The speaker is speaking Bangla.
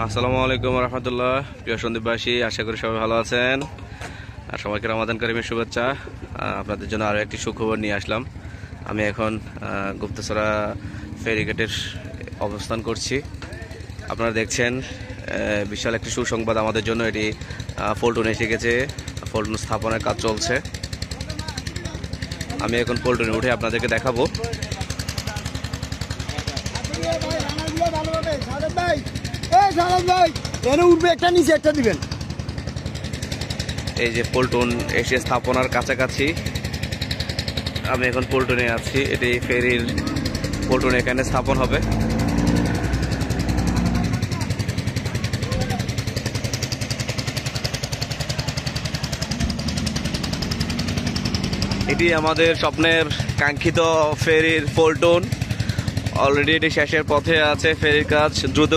আসসালামু আলাইকুম রহমতুল্লাহ। প্রিয় সন্দীপবাসী, আশা করি সবাই ভালো আছেন আর সবাইকে রমাদান কারিমের শুভেচ্ছা। আপনাদের জন্য আরও একটি সুখবর নিয়ে আসলাম। আমি এখন গুপ্তছড়া ফেরিঘাটের অবস্থান করছি। আপনারা দেখছেন বিশাল একটি সুসংবাদ আমাদের জন্য। এটি পল্টন এসে গেছে, পল্টন স্থাপনের কাজ চলছে। আমি এখন পল্টনে উঠে আপনাদেরকে দেখাবো। এই যে পল্টন এসে স্থাপনার কাছাকাছি, আমি এখন পল্টনে আছি। এটি ফেরির পল্টন এখানে স্থাপন হবে। এটি আমাদের স্বপ্নের কাঙ্ক্ষিত ফেরির পল্টন। অলরেডি এটি শেষের পথে আছে। ফেরির কাজ দ্রুত